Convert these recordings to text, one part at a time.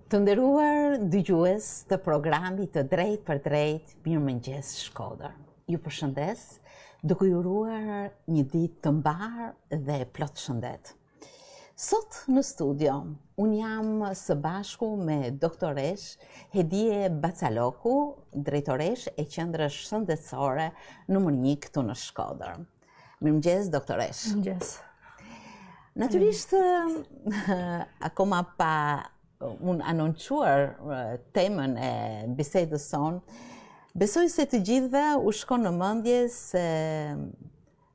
Të nderuar dëgjues të programit të Drejt për Drejt, Mirëmëngjes Shkodër. Ju përshëndes, duke ju uruar një ditë të mbar dhe plot shëndet. Sot në studio, unë jam së bashku me doktoresh Hedie Bacaloku, drejtoresh e qendrës shëndetësore numër 1 këtu në Shkodër. Mirëmëngjes, doktoresh. Mirëmëngjes. Natyrisht, akoma pa unë anoncuar temën e bisedës sonë, besoj se të gjithëve u shkon në mendje se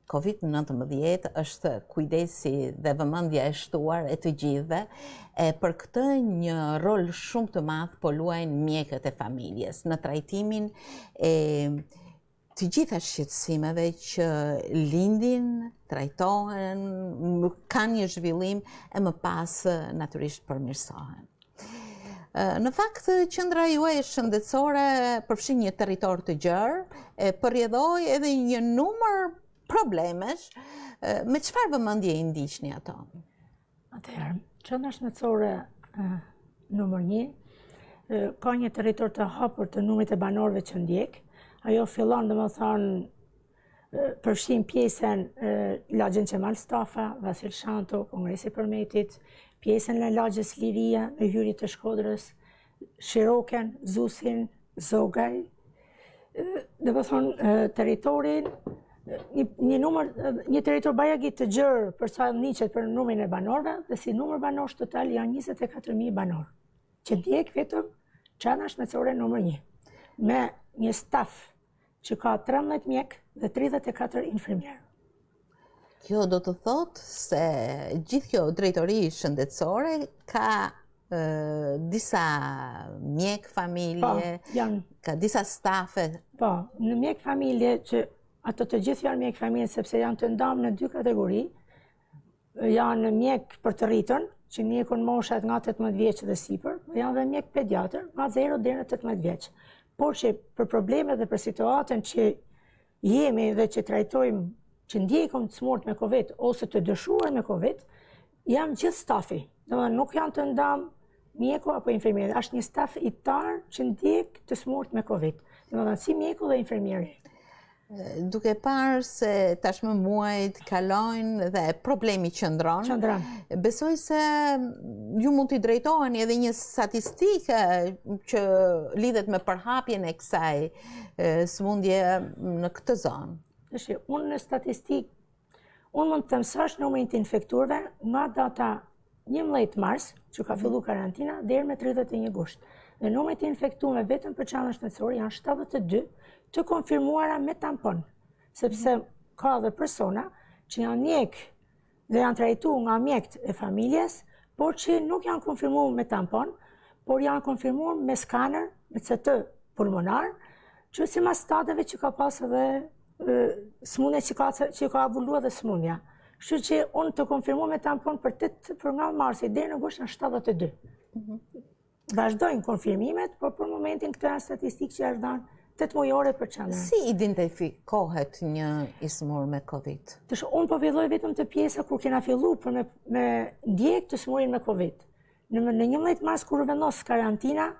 COVID-19 është kujdesi dhe vëmendja e shtuar e të gjithëve, e për këtë një rol shumë të madh po luajnë mjekët e familjes në trajtimin e të gjitha shqetësimeve që lindin, trajtohen, kanë një zhvillim e më pas natyrisht përmirësohen. Në fakt, qendra juaj shëndetësore përfshin një territor të gjerë, përrjedhoi edhe një numër problemesh, me çfarë vëmendje i ndiqni ato? Atëherë, qendra shëndetësore numër 1 ka një territor të hapur të numrit të banorëve që ndjek. Ajo fillon, domethënë, përfshin pjesën lagjën Qemal Stafa, Vasil Shanto, Kongresi Përmetit, pjesën e lagjës Liria në hyrje të Shkodrës, Shiroken, Zusin, Zogaj. Domethënë, territorin, një territor bajagit të gjerë për sa niqet për numrin e banorëve, dhe si numër banorësh total janë 24.000 banorë, që ndjek vetëm qendra shëndetësore numër 1, me një staf që ka 13 mjek dhe 34 infirmierë. Kjo do të thotë se gjithë kjo drejtori shëndetësore ka disa mjek familje, ka disa stafe. Po, në mjek familje që ato të gjithë janë mjek familje sepse janë të ndamë në 2 kategori, janë mjek për të rritën, që njekun moshat nga 18 vjeç dhe sipër, janë dhe mjek pediatër nga 0 deri në 18 vjeç. Por që për problemet dhe për situatën që jemi dhe që trajtojmë, që ndjekim të smurt me COVID ose të dëshuar me COVID, janë gjithë stafi. Domethënë nuk janë të ndamë mjeku apo infirmieri, është një staf i tarë që ndjek të smurt me COVID. Domethënë si mjeku dhe infirmieri. Duke parë se tashmë muajt kalojnë dhe problemi qëndron, besoj se ju mund t'i drejtoheni edhe një statistikë që lidhet me përhapjen e kësaj sëmundje në këtë zonë. Unë në statistikë, unë mund të mësosh numrin të infektuarve nga data 11 mars, që ka fillu karantina, deri me 31 gusht. Dhe numri të infektuarve vetëm për qendrën shëndetësore janë 72 të konfirmuara me tampon, sepse ka dhe persona që janë mjek dhe janë trajtuar nga mjekët e familjes, por që nuk janë konfirmuar me tampon, por janë konfirmuar me skaner, me CT pulmonar, që si mas stadeve që ka pas edhe sëmundja që ka evoluar dhe sëmundja. Kështu që unë të konfirmuar me tampon për nga marsi deri në gusht janë 72. Vazhdojnë konfirmimet, por për momentin këtë janë statistikë që është dhënë 8 mujore për qendrën. Si identifikohet një i smur me COVID? Unë po filloj vetëm të pjesa kur kena fillu për me ndjek të smurin me COVID. Në 11 mars kur vendos karantina,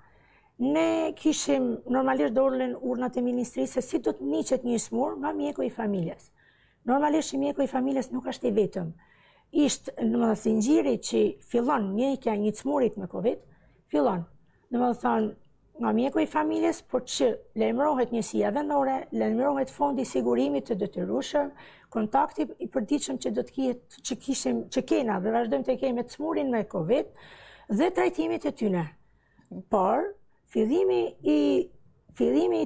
ne kishim normalisht dorën urnat e ministrisë se si do të niqet një smur nga mjeku i familjes. Normalisht mjeku i familjes nuk është i vetëm. Ishtë në sinxhiri që fillon njëjtja një smurit me COVID, fillon. Domethënë nga mjeku i familjes, por që lajmërohet njësia vendore, lajmërohet fondi i sigurimit të detyrueshëm, kontakti i përditshëm që do të ketë që kena dhe vazhdojmë të kemi të smurin me COVID dhe trajtimit e tyre. Por fillimi i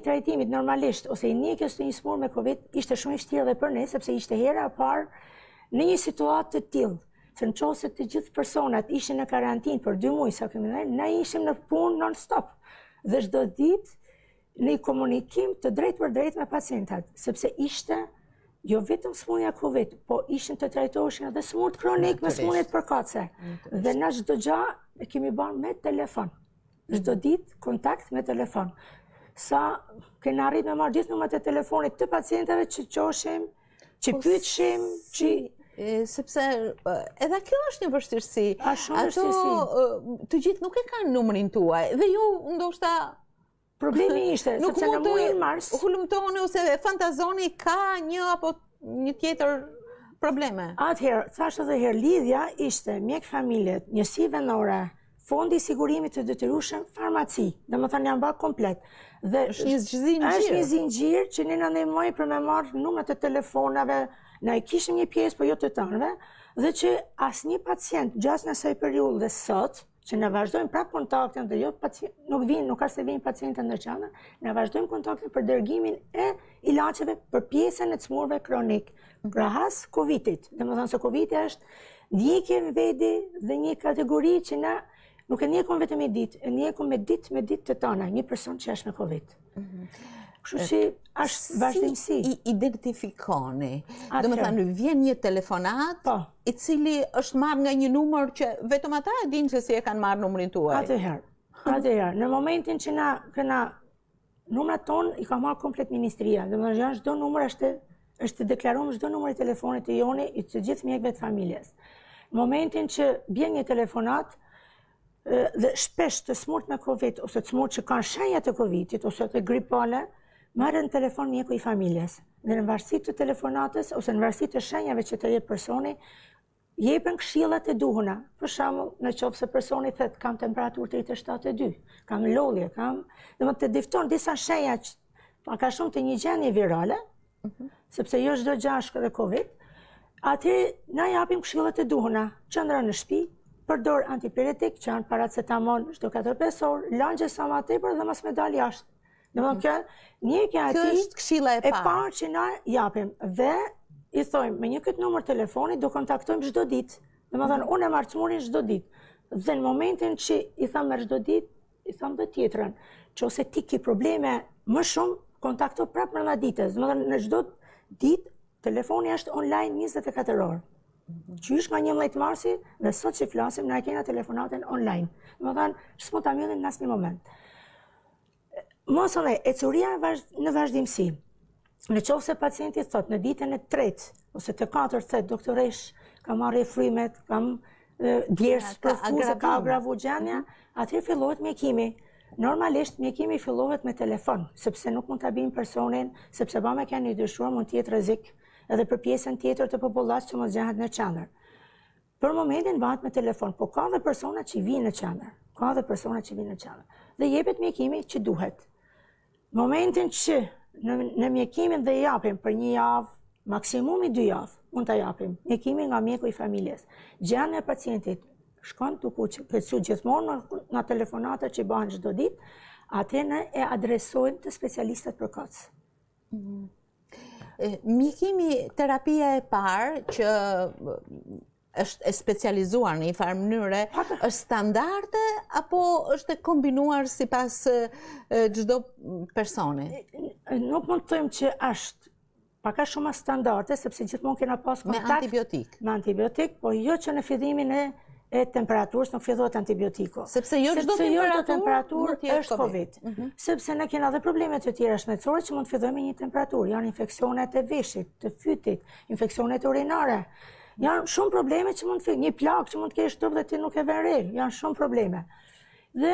trajtimit normalisht ose i njekjes të një smur me COVID ishte shumë i vështirë dhe për ne, sepse ishte hera e parë në një situatë të tillë. Se nëse të gjithë personat ishin në karantinë për 2 muaj, sa kemi thënë, ne ishim në punë non-stop. Dhe çdo ditë në komunikim të drejtë për drejtë me pacientat, sepse ishte jo vetëm smundja COVID, po ishin të trajtoheshin edhe smurt kronik me smundjet përkatëse. Dhe na çdo gjë e kemi bërë me telefon. Çdo ditë kontakt me telefon. Sa kena arrit me marrë gjithë numrat e telefonit të pacientave që qoshim, që pyetshim, që Sepse edhe kjo është një vështirësi. Ato të gjithë nuk e kanë numrin tuaj dhe ju ndoshta problemi ishte sepse në muajin mars hulumtoni ose fantazoni ka një apo një tjetër probleme. Atëherë, thash edhe herë, lidhja ishte mjek familjet, njësi vendore, fondi i sigurimit të detyrueshëm, farmaci, domethënë janë bërë komplet. Dhe është një zinxhir. Është një zinxhir që ne na ndihmoi për me marrë numrat e telefonave, na i kishim një pjesë, po jo të tanëve, dhe që asnjë pacient gjatë asaj periudhe dhe sot, që ne vazhdojmë prapë kontaktin dhe jo nuk ka se vinë pacientët në qendër, ne vazhdojmë kontaktin për dërgimin e ilaçeve për pjesën e çmurve kronik, krahas Covidit. Domethënë se Covidi është ndjekje në vedi dhe një kategori që na nuk e ndjekon vetëm me ditë, e ndjekon me ditë të tona, një person që është me Covid. Kështu që është vazhdimsi. Si identifikoni? Domethënë vjen një telefonat i cili është marrë nga një numër që vetëm ata e dinë se si e kanë marrë numrin tuaj. Atëherë, në momentin që na kena numrat tonë i ka marrë komplet ministria. Domethënë çdo numër është deklaruar çdo numër i telefonit të joni i të gjithë mjekëve të familjes. Në momentin që bjen një telefonat dhe shpesh të smurt me Covid ose të smurt që kanë shenjat e Covidit ose të gripale, marrën telefon mjeku i familjes. Dhe në varësi të telefonatës ose në varësi të shenjave që të jep personi, jepen këshillat e duhura. Për shembull, nëse personi thotë kam temperaturë 37.2, kam lodhje, domethënë të difton disa shenja që ka shumë të një gjendje virale, sepse jo çdo gjë është edhe Covid, atëherë na japim këshillat e duhura, qëndra në shtëpi, përdor antipiretik që janë paracetamol çdo 4-5 orë, langje sa më tepër dhe mos me dal jashtë. Domethënë kjo është këshilla e parë që na japim dhe i thojmë me një këtë numër telefoni do kontaktojmë çdo ditë. Domethënë unë e marr çmurin çdo ditë. Dhe në momentin që i them çdo ditë, i them dhe tjetrën, nëse ti ke probleme më shumë, kontakto prapë brenda ditës. Domethënë në çdo ditë telefoni është online 24 orë. Qysh nga 11 marsi dhe sot që flasim na kena telefonatën online. Domethënë s'mund ta mbyllim në asnjë moment. Mos e curia në vazhdimsi. Në qoftë se pacienti thot në ditën e 3 ose të 4 thot doktoresh, kam marrë frymet, kam djersë profuze, ka agravu gjendja, atëherë fillohet mjekimi. Normalisht mjekimi fillohet me telefon, sepse nuk mund ta bëjmë personin, sepse ba me kanë i dyshuar mund të jetë rrezik edhe për pjesën tjetër të popullatës që mos gjahet në qendër. Për momentin bëhet me telefon, po ka dhe persona që vinë në qendër. Dhe jepet mjekimi që duhet. Momentin që në mjekimin dhe japim për një javë, maksimumi 2 javë, mund të japim mjekimin nga mjeku i familjes. Gjendja e pacientit shkon të përcu gjithmonë nga telefonata që bëhen çdo ditë, atë ne e adresojmë të specialistët përkatës. Mjekimi, terapia e parë që është e specializuar në një farë mënyre, është standarde apo është e kombinuar sipas çdo personi? Nuk mund të thojmë që është pak a shumë standarde, sepse gjithmonë kena pas kontakt me antibiotik, po jo që në fillimin e temperaturës nuk fillohet antibiotiku. Sepse jo çdo temperaturë është Covid. Sepse ne kena edhe probleme të tjera shëndetësore që mund të fillojmë me një temperaturë, janë infeksionet e veshit, të fytit, infeksionet urinare. Janë shumë probleme që mund të fillojnë, një plagë që mund të kesh shtop dhe ti nuk e vën re, janë shumë probleme. Dhe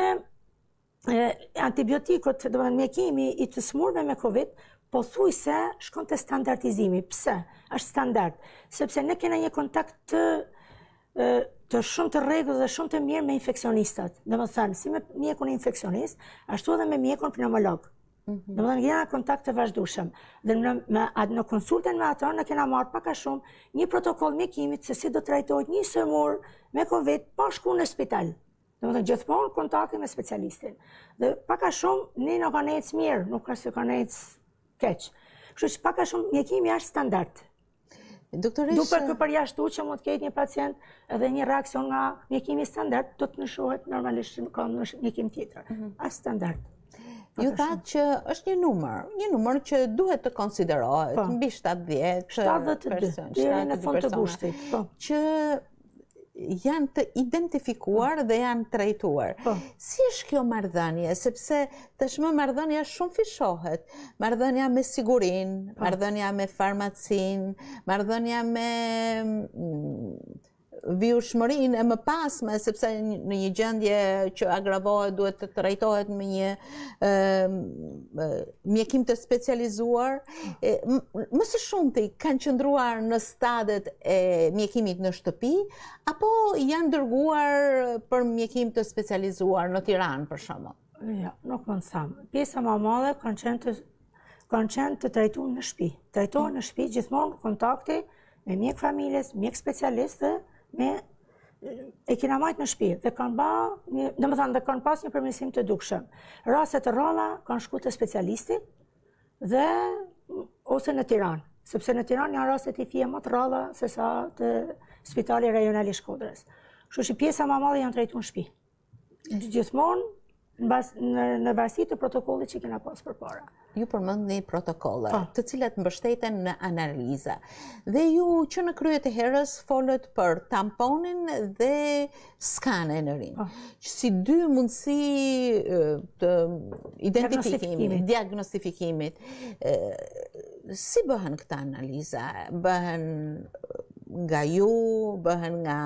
antibiotikut, do të thënë mjekimi i të smurve me Covid, pothuajse shkon te standardizimi. Pse? Është standard, sepse ne kena një kontakt të shumë të rregullt dhe shumë të mirë me infeksionistat. Domethënë, si me mjekun infeksionist, ashtu edhe me mjekun pneumolog. Domethënë kena kontakt të vazhdueshëm. Dhe në konsultën me ata ne kena marrë pak a shumë një protokoll mjekimit se si do trajtohet një smur me Covid pa shkuar në spital. Domethënë gjithmonë kontakti me specialistin. Dhe pak a shumë ne na kanë ecë mirë, nuk ka se kanë ecë keq. Kështu që pak a shumë mjekimi është standard. Doktoresh, duke përjashtuar që mund të ketë një pacient edhe një reakcion nga mjekimi standard, do të nëshohet normalisht ka në mjekim tjetër. As standard. Ju thatë që është një numër që duhet të konsiderohet, mbi 70 72 deri në fund të gushtit. Që janë të identifikuar dhe janë trajtuar. Si është kjo marrëdhënie? Sepse tashmë marrëdhënia shumë fishohet. Marrëdhënia me sigurinë, marrëdhënia me farmacinë, marrëdhënia me vjushmërinë e mëpasme, sepse në një gjendje që agravohet duhet të trajtohet me një mjekim të specializuar. Më së shumti kanë qëndruar në stadet e mjekimit në shtëpi, apo janë dërguar për mjekim të specializuar në Tiranë, për shembull? Jo, nuk mund të them. Pjesa më e madhe kanë qenë të trajtuar në shtëpi. Trajtohen në shtëpi gjithmonë kontakti me mjek familjes, mjek specialist e kena majtë në shtëpi dhe kanë pas një përmirësim të dukshëm. Raste të rralla kanë shku të specialisti ose në Tiranë, sepse në Tiranë janë raste të fije më të rralla se sa të Spitali Rajonal i Shkodrës. Kështu që pjesa më e madhe janë trajtuar në shtëpi. Gjithmonë në varësi të protokollit që kena pas përpara. Ju përmendni protokolle, të cilat mbështeten në analiza. Dhe ju që në krye të herës folët për tamponin dhe skanerin. Si dy mundësi të identifikimit, diagnostifikimit. Si bëhen këta analiza? Bëhen nga ju, bëhen nga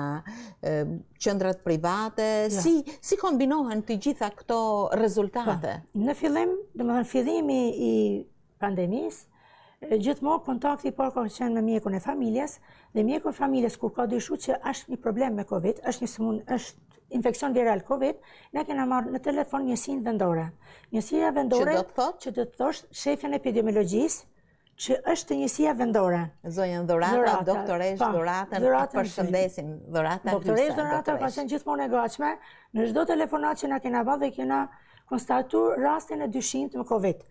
qendrat private, si kombinohen të gjitha këto rezultate? Në fillim, domethënë fillimi i pandemisë, gjithmonë kontakti i parë ka qenë me mjekun e familjes, dhe mjeku i familjes kur ka dyshuar që është një problem me Covid, është infeksion viral Covid, ne kena marrë në telefon njësinë vendore. Njësia vendore që do të thosh shefin e epidemiologjisë, që është njësia vendore. Zonjën Dhurata, doktoresh Dhuratën, përshëndesim. Doktoresh Dhurata ka qenë gjithmonë e gatshme, në çdo telefonat që na kena bërë dhe kena konstatuar rastin e dyshimit me Covid.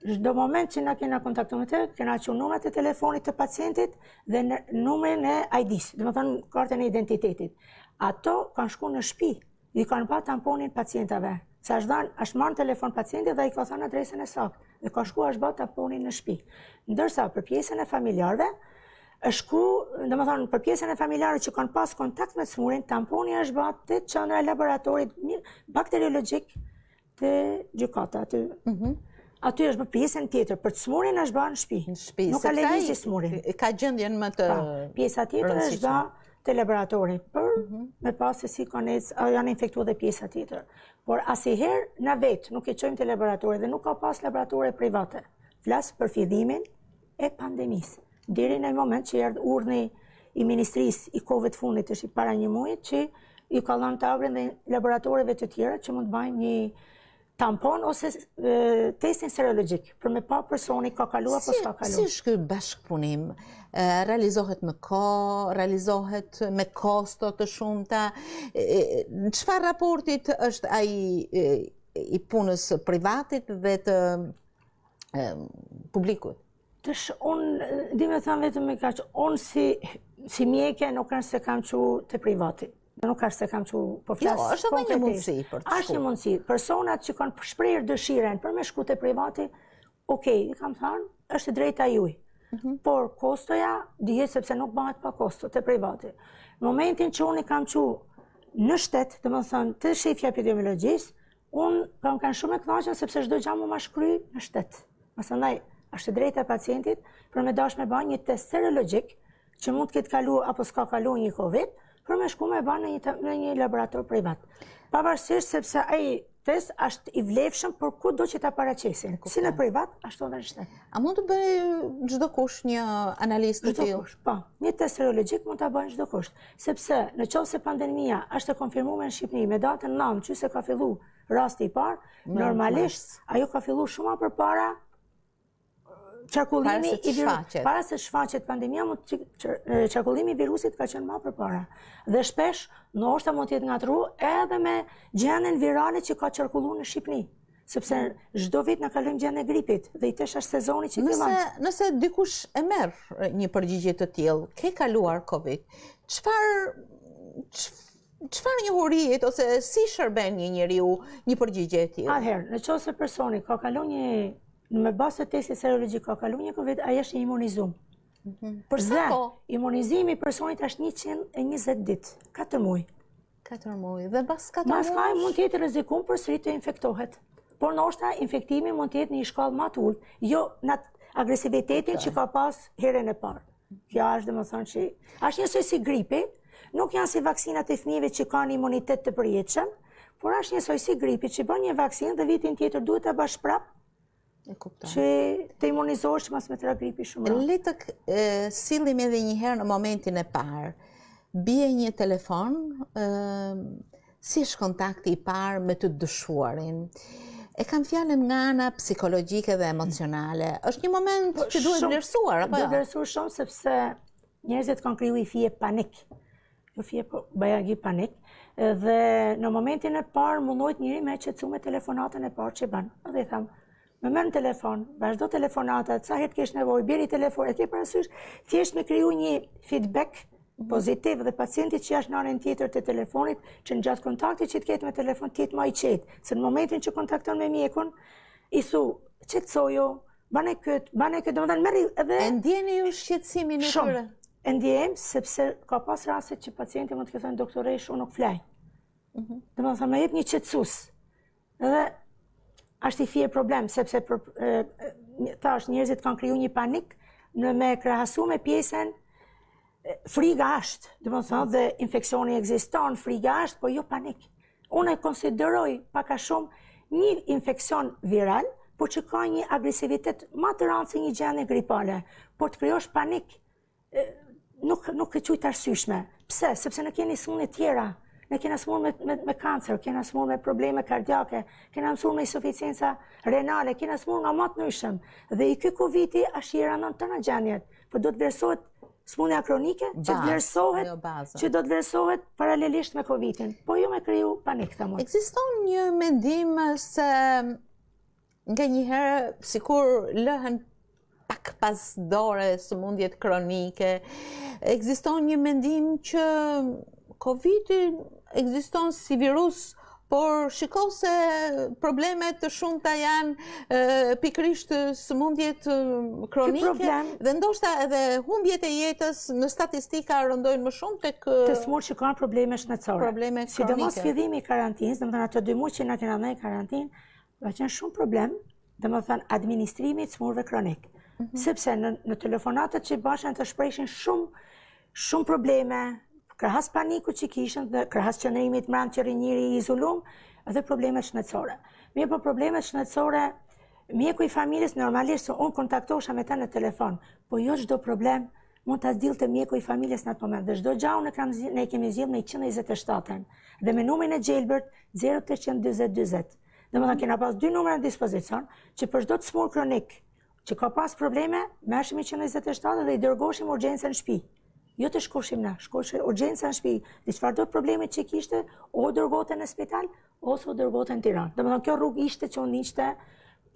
Çdo moment që na kena kontaktuar me të, kena qenë numrat e telefonit të pacientit dhe numrin e ID-s, domethënë kartën e identitetit. Ato kanë shkuar në shtëpi, i kanë pa tamponin pacientave. Sa është marrë telefon pacientit dhe i ka thënë adresën e saktë dhe ka shkuar është bërë tamponin në shtëpi. Ndërsa për pjesën e familjarëve, domethënë për pjesën e familjarëve që kanë pas kontakt me smurin, tamponi është bërë te qendra e laboratorit bakteriologjik të Gjykata aty. Aty është bërë pjesën tjetër, për smurin është bërë në shtëpi. Nuk ka lëvizje smurin. Ka gjendjen më të pjesa tjetër është bërë te laboratori, me pas se si janë infektuar dhe pjesa tjetër. Por asnjëherë na vetë nuk e çojmë te laboratori dhe nuk ka pas laboratore private. Flas për fillimin e pandemisë. Deri në moment që erdhi urdhri i Ministrisë i Covid fundit, është para një muaji, që i ka dhënë të abrin dhe laboratoreve të tjera që mund të bëjnë një tampon ose testin serologjik për me pa personi ka kaluar apo s'ka kaluar. Si është ky bashkëpunim? Realizohet me kohë, realizohet me kosto të shumta? Çfarë raportit është ai i punës privatit dhe të publikut? Unë me thënë vetëm me kaq, unë si mjeke nuk është se kam qu të privati. Nuk është se kam qu po flas. Jo, është edhe një mundësi për të shku. Është një mundësi. Personat që kanë shprehur dëshirën për me shku të privati, i kam thënë, është drejta juaj. Por kostoja dihet sepse nuk bëhet pa kosto të privati. Në momentin që unë kam qu në shtet, domethënë të shefja epidemiologjisë, unë kanë shumë e kënaqur sepse çdo gjë më shkry në shtet. Prandaj është drejta e pacientit për me dash me bën një test serologjik që mund të ketë kaluar apo s'ka kaluar një Covid, për me shku me bën në një laborator privat. Pavarësisht sepse ai test është i vlefshëm për kudo që ta paraqesin. Si në privat, ashtu edhe në shtet. A mund të bëj çdo kush një analizë të tillë? Po, një test serologjik mund ta bëjë çdo kush, sepse nëse pandemia është e konfirmuar në Shqipëri me datën 9, që se ka filluar rasti i parë, normalisht ajo ka filluar shumë më përpara qarkullimi i virusit. Para se shfaqet pandemia, qarkullimi i virusit ka qenë më përpara. Dhe shpesh, ndoshta mund të jetë ngatruar edhe me gjendjen virale që ka qarkulluar në Shqipëri. Sepse çdo vit na kalojmë gjendjen e gripit dhe i tesh është sezoni që fillon. Nëse dikush e merr një përgjigje të tillë, ke kaluar Covid, çfarë njohurie ose si shërben një njeriu një përgjigje e tillë? Atëherë, nëse personi ka kaluar me bazë të testit serologjik ka kaluar një Covid, ai është i imunizuar. Për sa Dhe ko? imunizimi i personit është 120 ditë, 4 muaj. 4 muaj. Dhe pas 4 Mas muaj? kaj mund të jetë rrezikum përsëri të infektohet. Por ndoshta infektimi mund të jetë në një shkallë më të ulët, jo në agresivitetin që ka pas herën e parë. Kjo është domethënë që është njësoj si gripi, nuk janë si vaksinat e fëmijëve që kanë imunitet të përjetshëm, por është njësoj si gripi që bën një vaksinë dhe vitin tjetër duhet ta bash prap E kuptoj. që të imunizohesh mas me tra gripi shumë rrallë. Le të sillim edhe një herë në momentin e parë. Bie një telefon, si është kontakti i parë me të dëshuarin? E kam fjalën nga ana psikologjike dhe emocionale. Është një moment që duhet vlerësuar, apo Duhet jo? vlerësuar shumë sepse njerëzit kanë kriju i fije panik. Jo fije, po bajagi panik. Dhe në momentin e parë mundohet njëri me qetësu me telefonatën e parë që bën. Dhe i tham, me merr në telefon, vazhdo telefonatat, sa herë kesh nevojë, bjeri telefon, e ke parasysh, thjesht me kriju një feedback pozitiv dhe pacientit që është në anën tjetër të telefonit, që në gjatë kontaktit që të ketë me telefon, të jetë më i qetë. Se në momentin që kontakton me mjekun, i thu, qetësoju, bane këtë, domethënë merri edhe E ndjeni ju shqetësimin e tyre? shumë. E ndjem sepse ka pas raste që pacienti mund të thonë doktoresh, unë nuk flaj. Domethënë më jep një qetësues. Edhe është i fije problem sepse thash njerëzit kanë kriju një panik në me krahasu me pjesën friga është, domethënë dhe infeksioni ekziston, friga është, po jo panik. Unë e konsideroj pak a shumë një infeksion viral, por që ka një agresivitet më të rëndë se një gjendje gripale, por të krijosh panik nuk e quajt arsyeshme. Pse? Sepse ne kemi smundje tjera. Ne kena smur me kancer, kena smur me probleme kardiake, kena smur me insuficiencë renale, kena smur nga më të ndryshëm. Dhe i ky Covidi është i rëndon të në gjendjet, por do të vlerësohet smundja kronike, që do të vlerësohet paralelisht me Covidin, po jo me kriju panik thamë. Ekziston një mendim se nga njëherë sikur lëhen pak pas dore sëmundjet kronike, ekziston një mendim që Covidi ekziston si virus, por shiko se problemet të shumta janë pikërisht sëmundjet kronike dhe ndoshta edhe humbjet e jetës në statistika rëndojnë më shumë të smur që kanë probleme shëndetësore. Probleme kronike. Sidomos fillimi i karantinës, domethënë ato 2 muaj që na kena dhënë karantinë, ka qenë shumë problem, domethënë administrimi i smurve kronik. Sepse në telefonatët që bashën të shpreshin shumë probleme, krahas paniku që kishin dhe krahas qëndrimit mbrapa që njëri i izolum dhe problemet shëndetësore. Mirë, po problemet shëndetësore, mjeku i familjes normalisht se unë kontaktosha me ta në telefon, po jo çdo problem mund ta zgjidhte mjeku i familjes në atë moment. Dhe çdo gjë ne kemi zgjidhur me 127-ën dhe me numrin e gjelbërt 0340 20. Domethënë kena pas 2 numra në dispozicion që për çdo të smur kronik që ka pas probleme, merrshim 127 dhe i dërgoshim urgjencën në shtëpi. Jo të shkoshim na, shkoshim urgjenca në shtëpi. Dhe çfarëdo probleme që kishte, o dërgote në spital, ose o dërgote në Tiranë. Domethënë kjo rrugë ishte që unë ishte,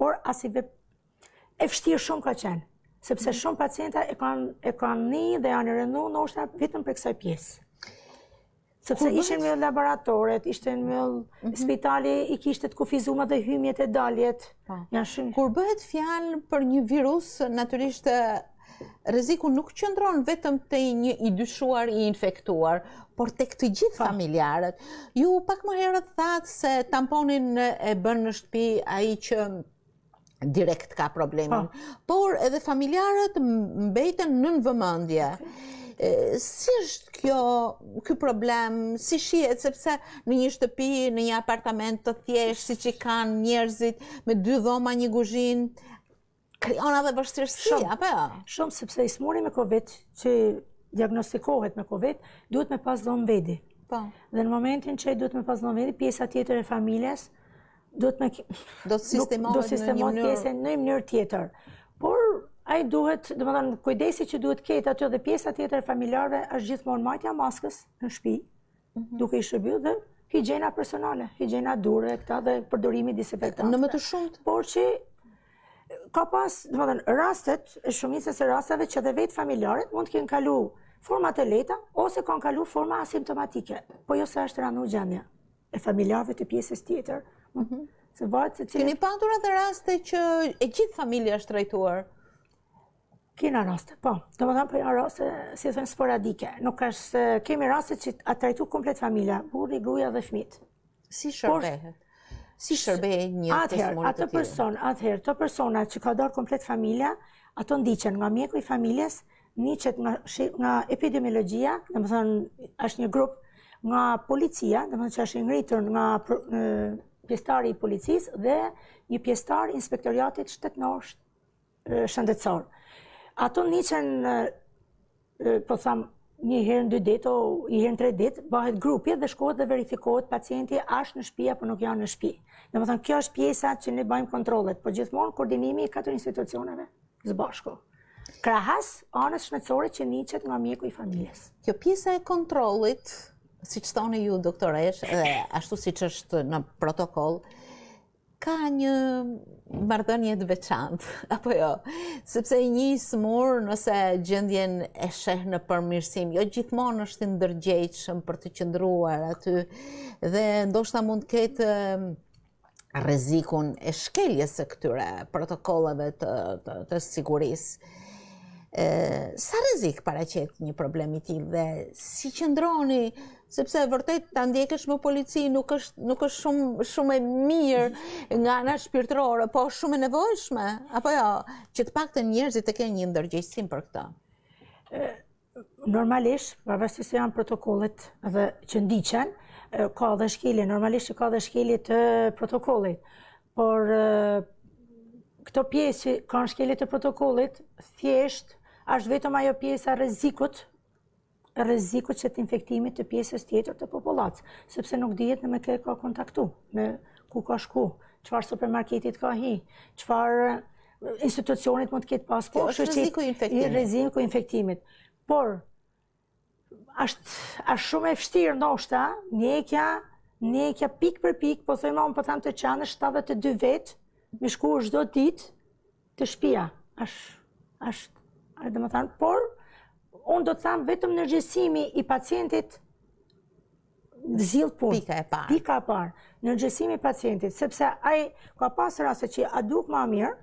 por e vështirë shumë ka qenë, sepse shumë pacienta e kanë një dhe janë rënë ndoshta vetëm për kësaj pjesë. Sepse ishin me laboratoret, ishte me spitali i kishte të kufizuar dhe hymjet e daljet. Kur bëhet fjalë për një virus, natyrisht rreziku nuk qëndron vetëm te një i dyshuar i infektuar, por tek të gjithë familjarët. Ju pak më herët thatë se tamponin e bën në shtëpi ai që direkt ka problemin, por edhe familjarët mbeten nën vëmendje. Si është ky problem, si shihet, sepse në një shtëpi, në një apartament të thjeshtë, siç i kanë njerëzit me 2 dhoma, një kuzhinë, krijon edhe vështirësi, apo jo? Shumë, sepse i smuri me Covid, që diagnostikohet me Covid, duhet me pas dhomë vedi. Dhe në momentin që duhet me pas dhomë vedi, pjesa tjetër e familjes do të sistemohet pjesën në një mënyrë tjetër. Por ai duhet, domethënë kujdesi që duhet ketë aty dhe pjesa tjetër e familjarëve është gjithmonë marrja maskës në shtëpi, duke i shërbyer dhe higjiena personale, higjiena dure këta dhe përdorimi disinfektantëve. Në më të shumtë, por që ka pas, domethënë rastet, shumicës e rasteve që dhe vetë familjarët mund të kenë kalu forma të lehta ose kanë kalu forma asimptomatike, po jo se është rënë gjendja e familjarëve të pjesës tjetër. Keni patur atë raste që e gjithë familja është trajtuar? Kena raste, po. Do më thëmë, po janë raste, si thënë, sporadike. Nuk është, kemi raste që a trajtu komplet familja, burri, gruaja dhe fëmijët. Si shërbehet? Si shërbehet një testimoni të tillë? Atëherë, të persona që ka dorë komplet familja, ato ndiqen nga mjeku i familjes, ndiqet nga epidemiologjia, dhe më thënë, është një grup nga policia, dhe më thënë që është ngritur nga pjesëtari i policisë dhe një pjesëtar inspektoriatit shtetënor shëndetësor. Ato ndiqen, po thamë, një herë në 2 ditë, o një herë në 3 ditë, bëhet grupje dhe shkohet dhe verifikohet pacienti është në shtëpi apo nuk janë në shtëpi. Domethënë kjo është pjesa që ne bëjmë kontrollet, por gjithmonë koordinimi i 4 institucioneve së bashku. Krahas anës shëndetësore që niqet nga mjeku i familjes. Kjo pjesa e kontrollit, siç thoni ju doktoresh, dhe ashtu siç është në protokoll, ka një marrëdhënie të veçantë, apo jo? Sepse një smur nëse gjendjen e sheh në përmirësim, jo gjithmonë është i ndërgjegjshëm për të qëndruar aty dhe ndoshta mund të ketë rrezikun e shkeljes së këtyre protokolleve të sigurisë. Sa rrezik paraqet një problem i tillë dhe si qëndroni, sepse vërtet ta ndjekësh me polici nuk është shumë e mirë nga ana shpirtërore, po shumë e nevojshme, apo jo, që të paktën njerëzit të kenë një ndërgjegjësim për këtë. Normalisht, pavarësisht se janë protokollet edhe që ndiqen, ka dhe shkelje, normalisht që ka dhe shkelje të protokollit, por këto pjesë që kanë shkelje të protokollit, thjesht është vetëm ajo pjesa rrezikut që të infektimit të pjesës tjetër të popullatës, sepse nuk dihet në me kë ka kontaktu, me ku ka shku, çfarë supermarketit ka hi, çfarë institucionit mund të ketë pas. Kjo është rreziku i infektimit. Por është shumë e vështirë ndoshta, njekja pik për pik, po thojmë unë po them të qanë 72 vet, me shku çdo ditë të shtëpia. Por unë do të them vetëm ndërgjegjësimi i pacientit zill punë. Pika e parë. Ndërgjegjësimi i pacientit, sepse ai ka pasur raste që a duk më mirë,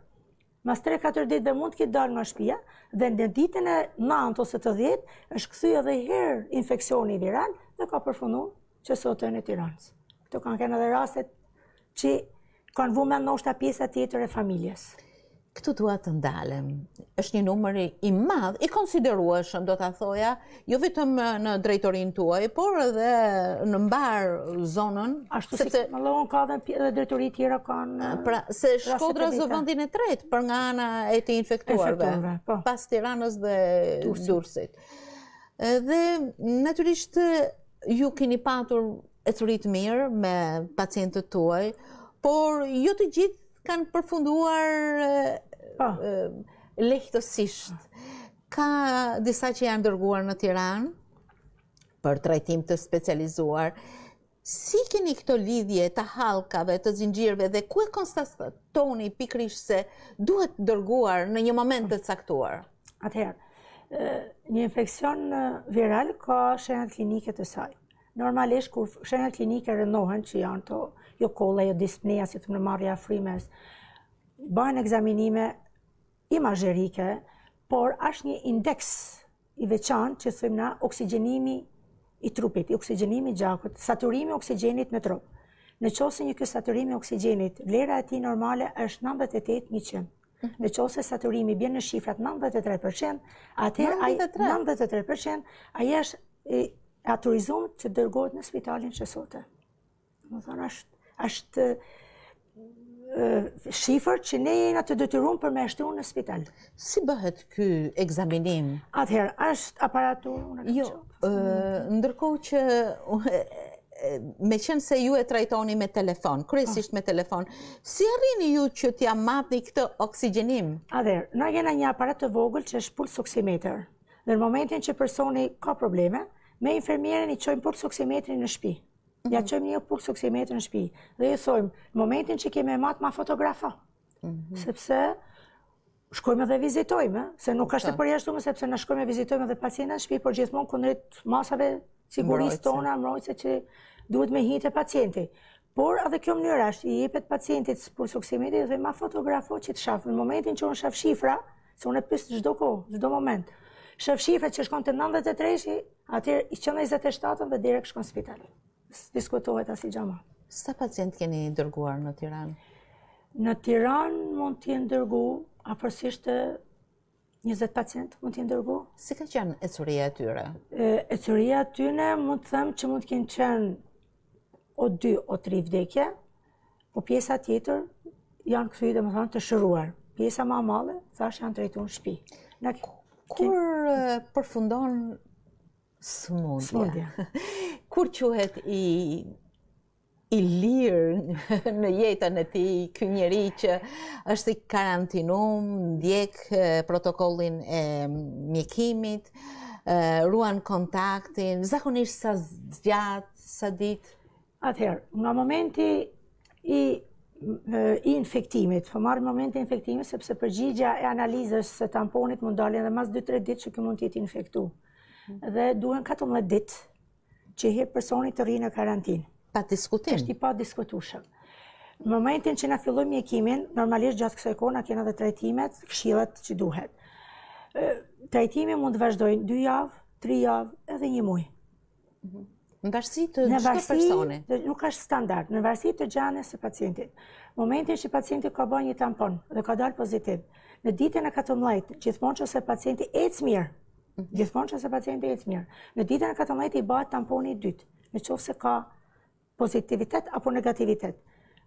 mas 3-4 ditë dhe mund të ketë dalë nga shtëpia dhe në ditën e 9 ose të 10 është kthyer edhe herë infeksioni viral dhe ka përfunduar që sot në Tiranë. Këto kanë qenë edhe rastet që kanë vënë ndoshta pjesa tjetër e familjes. Këtu dua të ndalem. Është një numër i madh, i konsiderueshëm, do ta thoja, jo vetëm në drejtorinë tuaj, por edhe në mbar zonën. Ashtu si Mallon ka edhe drejtori tjera kanë. Pra, se Shkodra zë vendin e tretë për nga ana e të infektuarve, pas Tiranës dhe Durrësit. Dhe natyrisht ju keni patur ecuri të mirë me pacientët tuaj, por jo të gjithë kanë përfunduar lehtësisht. Ka disa që janë dërguar në Tiranë për trajtim të specializuar. Si keni këto lidhje të hallkave, të zinxhirëve dhe ku e konstatoni pikërisht se duhet dërguar në një moment të caktuar? Atëherë, një infekcion viral ka shenjat klinike të saj. Normalisht kur shenjat klinike rënohen, që janë to jo kolla, jo dispnea, si të marrja frimes, bëhen ekzaminime imazherike, por është një indeks i veçantë që thëmë na oksigjenimi i trupit, i oksigjenimi i gjakut, saturimi i oksigjenit në trup. Në qoftë se një ky saturimi i oksigjenit, vlera e tij normale është 98-100. Në qoftë se saturimi bjen në shifrat 93%, atëherë 93%, ai është autorizuar që dërgohet në spitalin qësote. Do thonë është shifër që ne jena të detyruar për me shtruar në spital. Si bëhet ky ekzaminim? Atëherë, është aparatur? Jo, ndërkohë që me qenë se ju e trajtoni me telefon, kryesisht me telefon, si arrini ju që t'ja matni këtë oksigjenim? Atëherë, na kena një aparat të vogël që është puls oksimeter. Dhe në momentin që personi ka probleme, me infermierin i çojmë puls oksimetrin në shtëpi. Ja qëjmë një puls oksimetrin në shtëpi. Dhe ju thojmë, në momentin që kemi matë ma fotografa. Sepse shkojmë dhe vizitojmë, se nuk është e përjashtuar, sepse na shkojmë dhe vizitojmë edhe pacientët në shtëpi, por gjithmonë kundrejt masave sigurisë tona, mbrojtëse që duhet me hitë pacienti. Por edhe kjo mënyrë është, i jepet pacientit puls oksimetri dhe ma fotografo që të shafë. Në momentin që unë shaf shifra, se unë e pys çdo kohë, çdo moment. Shef shifrat që shkon të 93, atëherë i qënë 27 dhe direkt shkon në spital. Diskutohet asnjë gjë më. Sa pacient keni dërguar në Tiranë? Në Tiranë mund t'jenë dërgu, afërsisht 20 pacient mund t'jenë dërgu. Si ka qenë ecuria e tyre? Ecuria e tyre mund të them që mund t'kenë qenë o 2 o 3 vdekje, po pjesa tjetër janë kthyer domethënë të shëruar. Pjesa më e madhe thash janë drejtuar në shtëpi. Kur përfundon smundja? Kur quhet i lirë në jetën e tij ky njeri që është i karantinuar, ndjek protokollin e mjekimit, ruan kontaktin, zakonisht sa gjatë, sa ditë? Atëherë, nga momenti i infektimit, po marrë momenti i infektimit sepse përgjigja e analizës së tamponit mund dalin edhe mas 2-3 ditë që ky mund të jetë infektuar. Dhe duhen 14 ditë që hir personi të rrinë në karantinë. Pa diskutim. Është i pa diskutueshëm. Në momentin që na fillojmë mjekimin, normalisht gjatë kësaj kohe na kanë edhe trajtimet, këshillat që duhet. Trajtimi mund të vazhdojë 2 javë, 3 javë, edhe 1 muaj. Në varësi të çdo personi. Nuk është standard, në varësi të gjendjes së pacientit. Momentin që pacienti ka bërë një tampon dhe ka dalë pozitiv, në ditën e 14, gjithmonë që pacienti ecë mirë, në ditën e 14 i bëhet tamponi i dytë, nëse ka pozitivitet apo negativitet.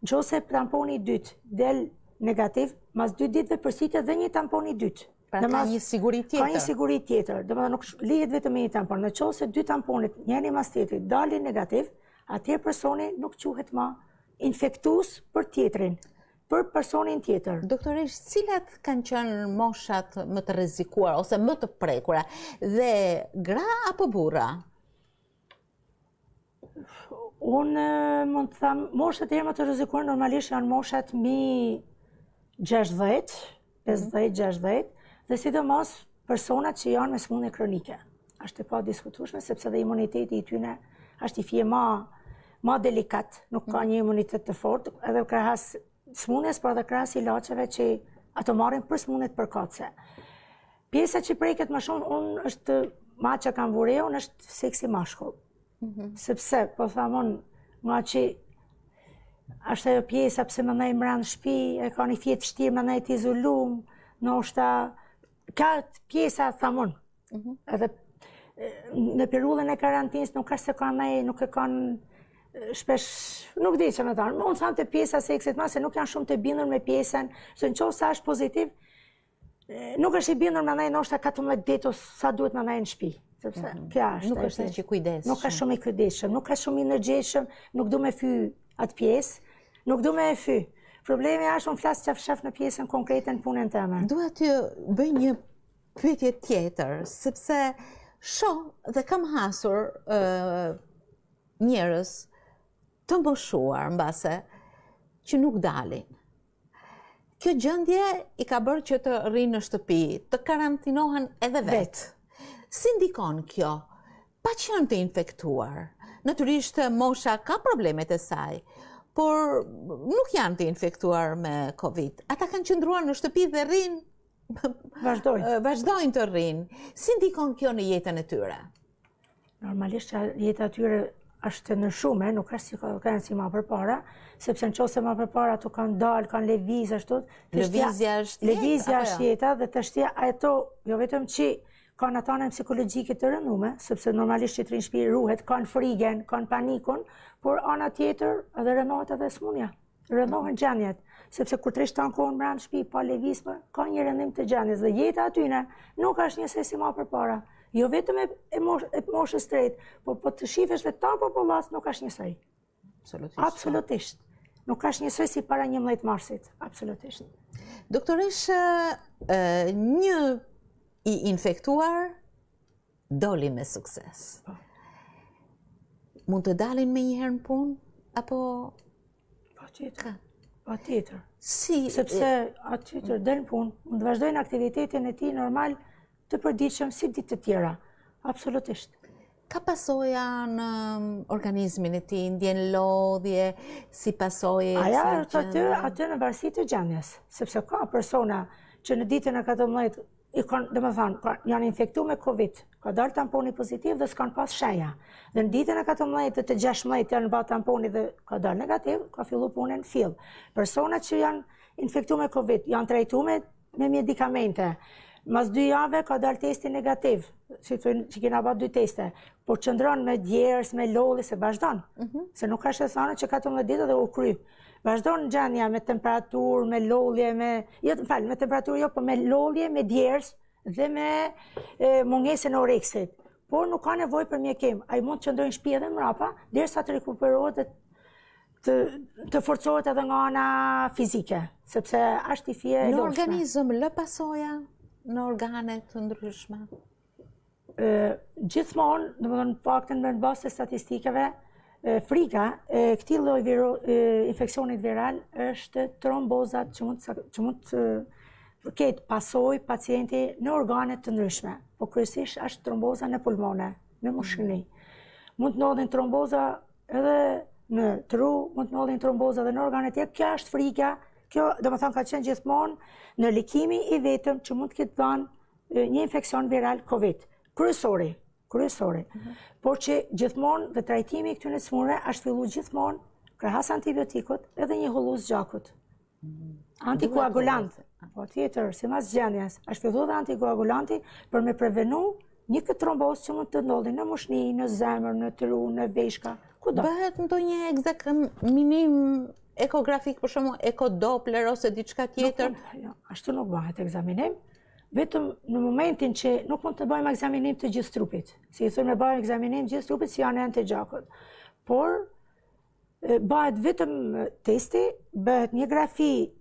Nëse tamponi i dytë del negativ, mas 2 ditëve përsitet dhe një tampon i dytë. Pra ka një siguri tjetër. Ka një siguri tjetër, domethënë nuk lihet vetëm me një tampon. Nëse 2 tamponit, njëri mas tjetrit, dalin negativ, atëherë personi nuk quhet më infektues për tjetrin, për personin tjetër. Doktoresh, cilat kanë qenë moshat më të rrezikuara ose më të prekura, dhe gra apo burra? Unë mund të them, moshat e më të rrezikuara normalisht janë moshat mi 60, 50-60, dhe sidomos personat që janë me smundje kronike. Është e pa diskutueshme sepse dhe imuniteti i tyre është i fije ma delikat, nuk ka një imunitet të fortë, edhe krahas smundjes, por edhe krahas ilaçeve që ato marrin për smundjet përkatëse. Pjesa që preket më shumë unë është ma që kam vureu, është seksi mashkull. Sepse, po thamon, nga që është ajo pjesa pse më ndaj mbrana në shtëpi, e ka një fjetë vështirë më ndaj të izolum, ndoshta ka pjesa thamon. Edhe në periudhën e karantinës nuk është se kanë nuk e kanë shpesh, nuk di që me thanë, unë thamë të pjesa seksit ma, se nuk janë shumë të bindur me pjesën, se në qovë sa është pozitiv, nuk është i bindur me ndaj ndoshta 14 ditë ose sa duhet me ndaj në shtëpi. Sepse kja është. Nuk është që kujdesshëm. Nuk është shumë i kujdesshëm, nuk është shumë i energjeshëm, nuk du me fy atë pjesë, nuk du me e fy. Problemi është unë flasë qaf në pjesën konkrete në punën tëme. Dua të bëj një pyetje tjetër, sepse shoh dhe kam hasur njerëz të moshuar mbase që nuk dalin. Kjo gjendje i ka bërë që të rrinë në shtëpi, të karantinohen edhe vetë. Si ndikon kjo? Pa që janë të infektuar. Natyrisht mosha ka problemet e saj, por nuk janë të infektuar me Covid. Ata kanë qëndruar në shtëpi dhe rrinë, vazhdojnë të rrinë. Si ndikon kjo në jetën e tyre? Normalisht jeta e tyre është në shume, nuk është si ma përpara, sepse në qose ma përpara ato kanë dalë, kanë lëviz ashtu. Lëvizja është jeta dhe të shtja ato, jo vetëm që kanë atanën psikologjike të rëndume, sepse normalisht që të rinë shpi ruhet, kanë frigen, kanë panikun, por ana tjetër edhe rënohet edhe smundja, rënohen gjendjet, sepse kur të rishtë tanë kohën mbrana shpi, pa lëvizme, ka një rëndim të gjendjes, dhe jeta atyne nuk është njësej si ma përpara. Jo vetëm e moshës drejt, por po të shifesh vetë popullat nuk është njësej. Absolutisht. Nuk është njësej si para 11 marsit, absolutisht. Doktoresh, një i infektuar doli me sukses. Mund të dalin me njëherë në punë, apo? Pa tjetër. Si? Sepse atë tjetër del në punë, mund të vazhdojnë aktivitetin e ti normal të përditshëm si ditë të tjera. Absolutisht. Ka pasoja në organizmin e ti, ndjen lodhje, si pasoje? Aja është aty në varësi të gjendjes, sepse ka persona që në ditën e 14 janë infektu me Covid, ka dalë tamponi pozitiv dhe s'kanë pas shenja. Dhe në ditën e 14 të 16 janë ba tamponi dhe ka dalë negativ, ka fillu punën fill. Personat që janë infektu me Covid, janë trajtu me medikamente. Mas 2 jave ka dalë testi negativ, që kena ba 2 teste, por qëndron me djerës, me lolli, se vazhdon. Se nuk ka shethane që 14 ditë dhe u kry. Vazhdon gjendja me temperaturë, me lollje, me temperaturë jo, por me lollje, me djerës dhe me mungesën e oreksit. Por nuk ka nevojë për mjekim. Ai mund të qëndrojë në shtëpi edhe mrapa, derisa të rikuperohet të forcohet edhe nga ana fizike, sepse është i fije në organizëm lë pasoja në organe të ndryshme? Gjithmonë, domethënë faktën me bazë të statistikave, frika e këtij lloji infeksionit viral është trombozat që mund të ketë pasojë pacienti në organe të ndryshme, po kryesisht është tromboza në pulmone, në mushkëni. Mund të ndodhin tromboza edhe në tru, mund të ndodhin tromboza edhe në organe tjerë. Kjo është frika, kjo domethënë ka qenë gjithmonë në likimi i vetëm që mund të ketë dhënë një infeksion viral Covid, kryesori. Por që gjithmonë dhe trajtimi i këtyre smurëve është filluar gjithmonë krahas antibiotikut edhe një hulluz gjakut. Antikoagulant, po tjetër, si mas gjendjes, është filluar dhe antikoagulanti për me prevenu një këtë trombozë që mund të ndodhi në mushni, në zemër, në tru, në veshka, kudo. Bëhet ndonjë ekzaminim ekografik, për shembull ekodoppler ose diçka tjetër? Jo, ashtu nuk bëhet ekzaminim. Vetëm në momentin që nuk mund të bëjmë ekzaminim të gjithë trupit. Si i thonë me bëjmë ekzaminim gjithë trupit si janë të gjakut. Por bëhet vetëm testi, bëhet një grafi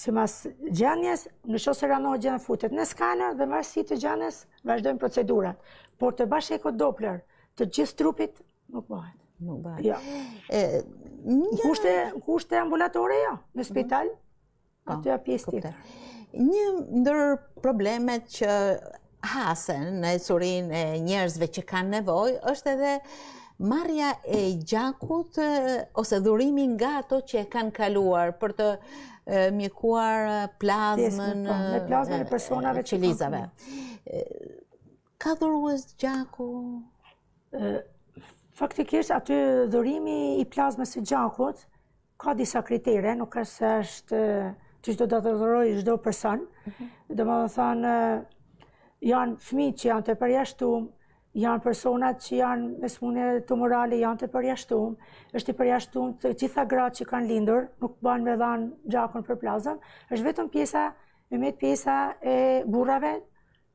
si mas gjendjes, në qoftë se ranohet gjendja futet në skaner dhe marrësi të gjendjes vazhdojmë procedurat. Por të bash ekodoppler të gjithë trupit nuk bëhet. Nuk bëhet. Jo. Kushte ambulatore jo, në spital, aty a pjesë tjetër. Një ndër problemet që hasen në ecurinë e njerëzve që kanë nevojë është edhe marrja e gjakut ose dhurimi nga ato që e kanë kaluar për të mjekuar plazmën e personave që qelizave. Ka dhurues gjaku? Faktikisht aty dhurimi i plazmës së gjakut ka disa kritere, nuk është se është që do të dhurojë çdo person. Domethënë janë fëmijë që janë të përjashtuar, janë personat që janë me smundje tumorale, janë të përjashtuar, është i përjashtuar të gjitha gratë që kanë lindur, nuk bën me dhanë gjakun për plazmën, është vetëm pjesa e burrave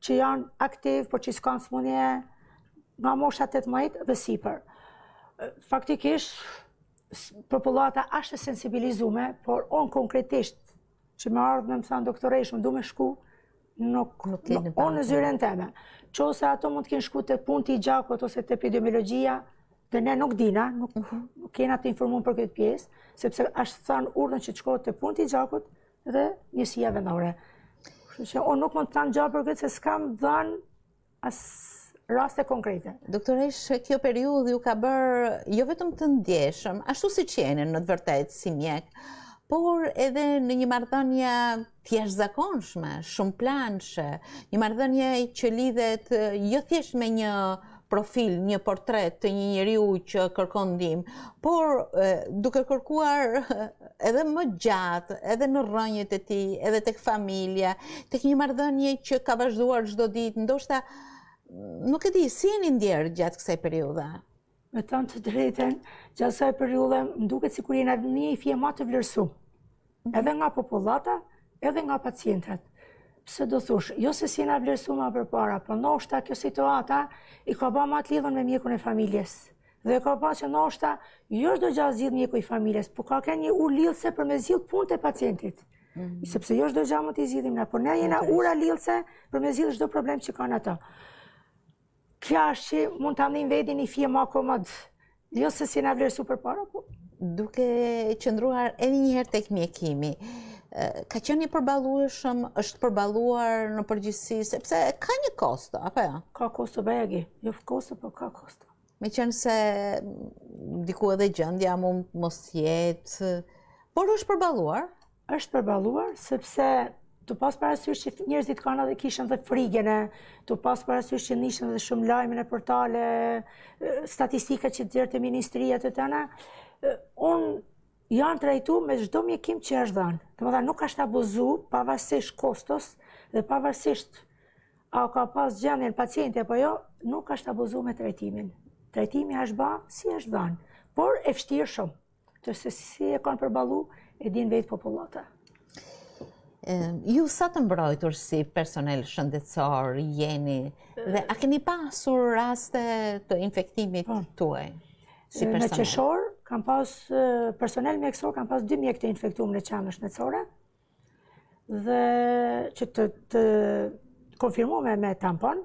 që janë aktiv, por që s'kanë smundje nga mosha 18 dhe sipër. Faktikisht popullata është e sensibilizuar, por unë konkretisht që më ardhë me më thanë doktoreshën, du me shku, nuk unë në zyren teme. Qose ato mund të kenë shku të punti i gjakut ose të epidemiologjia, dhe ne nuk dina, nuk kena të informuar për këtë pjesë, sepse është thanë urdhën që të shkohet të punti i gjakut dhe njësia vendore. Që unë nuk mund të thanë gjatë për këtë se s'kam dhanë as raste konkrete. Doktoresh, kjo periudhë ju ka bërë jo vetëm të ndjeshëm, ashtu si që jeni në të vërtetë si mjek, por edhe në një marrëdhënie të jashtëzakonshme, shumë planshe, një marrëdhënie që lidhet jo thjesht me një profil, një portret të një njeriu që kërkon ndihmë, por duke kërkuar edhe më gjatë, edhe në rrënjët e tij, edhe tek familja, tek një marrëdhënie që ka vazhduar çdo ditë, ndoshta nuk e di, si jeni ndjerë gjatë kësaj periudhe? Me thënë të drejtën, gjatë kësaj periudhe më duket sikur jena një fije më të vlerësuar. Edhe nga popullata, edhe nga pacientët. Pse do thosh, jo se si jena vlerësuar më përpara, por ndoshta kjo situata i ka bërë më të lidhur me mjekun e familjes. Dhe ka bërë që ndoshta jo çdo gjë zgjidh mjeku i familjes, por ka një urë lidhëse për me zgjidh punët e pacientit. Sepse jo çdo gjë mund t'i zgjidhim ne, por ne jena ura lidhëse për me zgjidh çdo problem që kanë ata. Kja është që mund të ndim vetin një fije më komod, jo se si na vlerësu për para, po. Duke qëndruar edhe njëherë tek mjekimi, ka qenë i përballueshëm, është përballuar në përgjithësi, sepse ka një kosto, apo jo? Ka kosto bajagi, jo kosto, po ka kosto. Me qenë se diku edhe gjendja mund mos jetë, por është përballuar? Është përballuar, sepse të pas parasysh që njerëzit kanë edhe kishin dhe frigën, të pas parasysh që nishin edhe shumë lajme në portale, statistika që djerë të ministria të tëna, unë janë trajtu me çdo mjekim që është dhënë. Domethënë nuk është abuzu pavarësisht kostos dhe pavarësisht a ka pas gjendjen pacienti apo jo, nuk është abuzu me trajtimin. Trajtimi është ba si është dhënë, por e vështirë shumë. Tërse si e kanë përballu e din vetë popullata. Ju sa të mbrojtur si personel shëndetësor jeni dhe a keni pasur raste të infektimit tuaj si personel? Në qeshor, kam pas personel mjekësor, kam pas 2 mjekë të infektuar në qendrën shëndetësore dhe që të konfirmuar me tampon,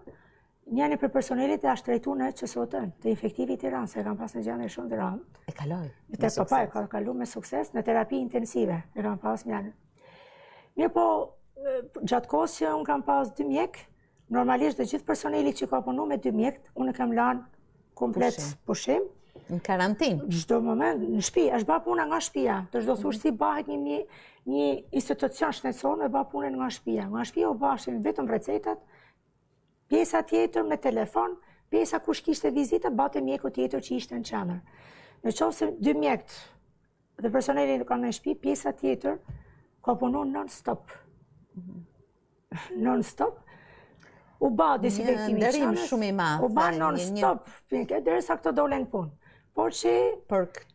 njëri për personelit e ashtë trajtu në QSOT-n, të infektivi Tiranë, se kam pas në gjendje shumë të rëndë. E kaloj? E ka kalu me sukses në terapi intensive, e kam pas njënë. Mirë po, gjatë kohës që unë kam pas 2 mjekë, normalisht dhe gjithë personelit që ka punu me 2 mjekë, unë kam lanë komplet pushim. Në karantinë? Çdo moment, në shtëpi, është ba puna nga shtëpia. Të çdo thosh si bëhet një institucion shëndetësor me ba punën nga shtëpia. Nga shtëpia u bashin vetëm recetat, pjesa tjetër me telefon, pjesa kush kishte vizita, bate mjeku tjetër që ishte në qendër. Në qoftë se 2 mjekët dhe personeli kanë në shtëpi, pjesa tjetër ka punu non-stop. Non-stop. U ba desinfektimi qenës, u ba non-stop, derisa këto dolen punë. Por që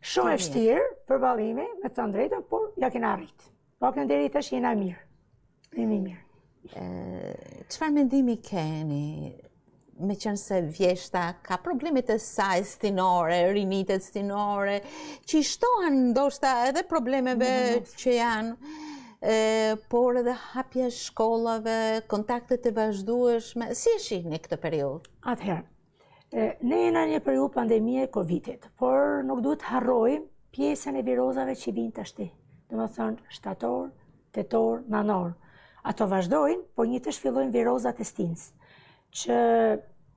shumë e vështirë përballimi me të drejtën, por ja kena arrit. Pakën deri tash jena mirë. Jemi mirë. Çfarë mendimi keni? Me qenë se vjeshta ka problemet e saj stinore, rinitet stinore, që i shtohen ndoshta edhe problemeve që janë, por edhe hapja shkollave, kontaktet e vazhdueshme, si e shihni këtë periudhë? Atëherë, ne jena një periudhë pandemie Covidit, por nuk duhet harrojmë pjesën e virozave që vinë tashti. Domethënë shtator, tetor, nanor. Ato vazhdojnë, por njëtësh fillojnë virozat e stinës, që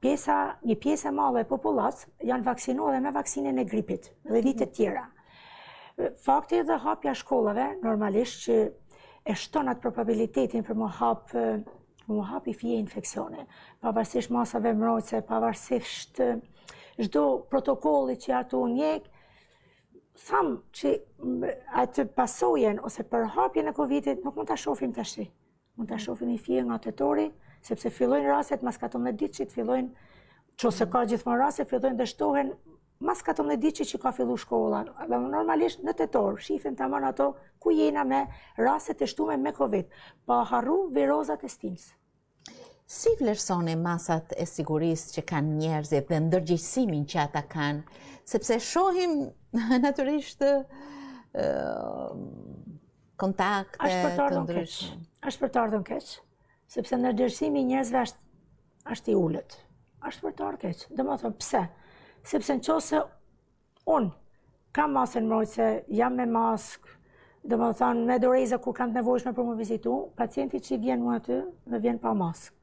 një pjesë e madhe e popullatës janë vaksinuar dhe me vaksinën e gripit dhe vitet tjera. Fakti dhe hapja shkollave, normalisht që e shton atë probabilitetin për më hap i fije infeksione, pavarësisht masave mbrojtëse, pavarësisht çdo protokolli që ato njek, thamë që atë pasojen ose përhapjen e Covidit nuk mund ta shohim tash. Mund ta shohim i fije nga tetori, sepse fillojnë rastet mas 14 ditësh, fillojnë, çose ka gjithmonë raste, fillojnë dështohen mas 14 ditësh që ka fillu shkolla. Dhe normalisht në tetor, shifin tamam ato ku jena me rastet e shtume me Covid, pa harru virozat e stinës. Si vlerësoni masat e sigurisë që kanë njerëzit dhe ndërgjegjësimin që ata kanë, sepse shohim natyrisht kontakte të ndryshme. Është për të ardhur keq, sepse ndërgjegjësimi i njerëzve është i ulët. Është për të ardhur keq. Domethënë pse? Sepse nëse unë kam masën mbrojtëse, jam me maskë, domethënë me doreza kur kam të nevojshme për më vizitu, pacienti që vjen mua aty dhe vjen pa maskë.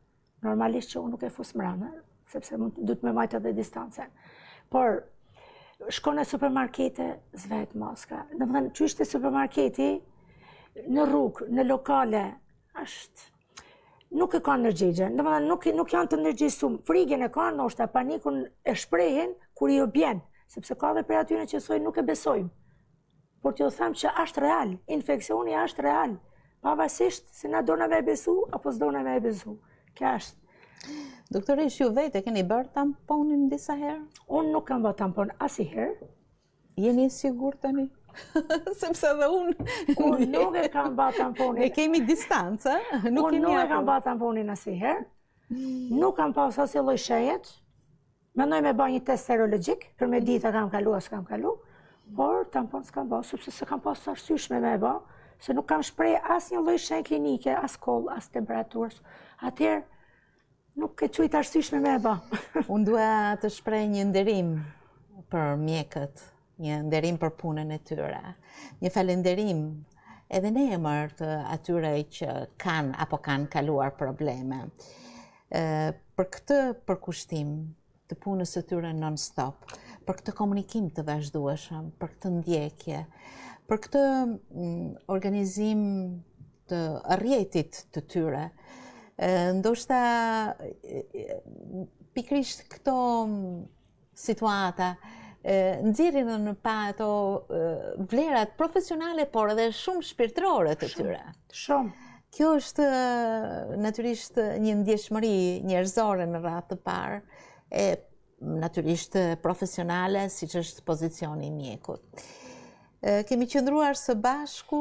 Normalisht që unë nuk e fus mbrana, sepse duhet me majtë edhe distancen. Por, shkon në supermarkete, zvet maska. Domethënë, që ishte supermarketi, në rrugë, në lokale, nuk e kanë ndërgjegjen. Domethënë, nuk janë të ndërgjegjësuar. Frigën e kanë, ndoshta panikun e shprehin kur i bjen, sepse ka edhe për atyre që thojnë nuk e besojmë. Por t'ju them që është real, infeksioni është real, pavarësisht se na dona me besu apo s'dona me besu. Kjo është. Doktorish, ju vetë keni bërë tamponin disa herë? Unë nuk kam bërë tampon asnjëherë. Jeni sigurt tani? Sepse edhe unë nuk e kam bërë tamponin. Ne kemi distancë, unë nuk e kam bërë tamponin asnjëherë. Nuk kam pas asnjë lloj shenjët. Mendoj me bërë një test serologjik, për me ditë a kam kalu as kam kalu, por tampon s'kam bërë, sepse s'kam pas arsyeshme me bërë, se nuk kam shpreh asnjë lloj shenjë klinike, as koll, as temperaturës. Atëherë nuk e quajt arsyeshme me bërë. Unë dua të shpreh një nderim për mjekët, një nderim për punën e tyre, një falënderim edhe në emër të atyre që kanë kaluar probleme. Për këtë përkushtim të punës së tyre non-stop, për këtë komunikim të vazhdueshëm, për këtë ndjekje, për këtë organizim të rrjetit të tyre. Ndoshta pikrisht këto situata nxjerrin në pa ato vlerat profesionale, por edhe shumë shpirtërore të tyre. Shumë. Kjo është natyrisht një ndjeshmëri njerëzore në radhë të parë, e natyrisht profesionale, siç është pozicioni i mjekut. Kemi qëndruar së bashku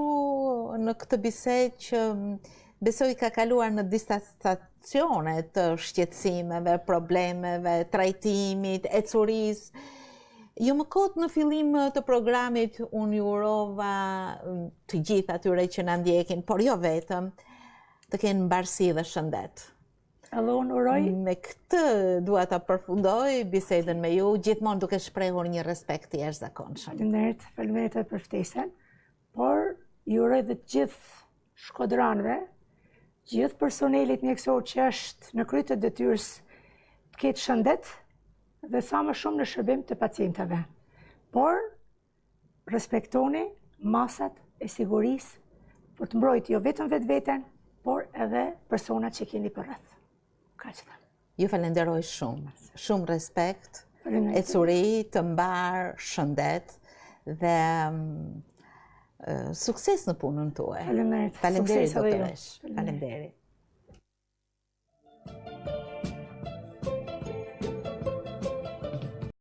në këtë bisedë që besoj ka kaluar në disa stacione të shqetësimeve, problemeve, trajtimit, ecurisë. Jo më kot në fillim të programit unë ju urova të gjithë atyre që na ndjekin, por jo vetëm, të kenë mbarësi dhe shëndet. Edhe unë uroj. Me këtë dua ta përfundoj bisedën me ju, gjithmonë duke shprehur një respekt të jashtëzakonshëm. Faleminderit për ftesën, por ju uroj dhe të gjithë shkodranëve, gjithë personelit mjekësor që është në krye të detyrës të ketë shëndet dhe sa më shumë në shërbim të pacientëve. Por respektoni masat e sigurisë për të mbrojtë jo vetëm vetveten, por edhe personat që keni përreth. Kaq them. Ju falenderoj shumë. Shumë respekt, ecuri, të mbar, shëndet dhe sukses në punën tuaj. Faleminderit. Faleminderit doktoresh. Faleminderit.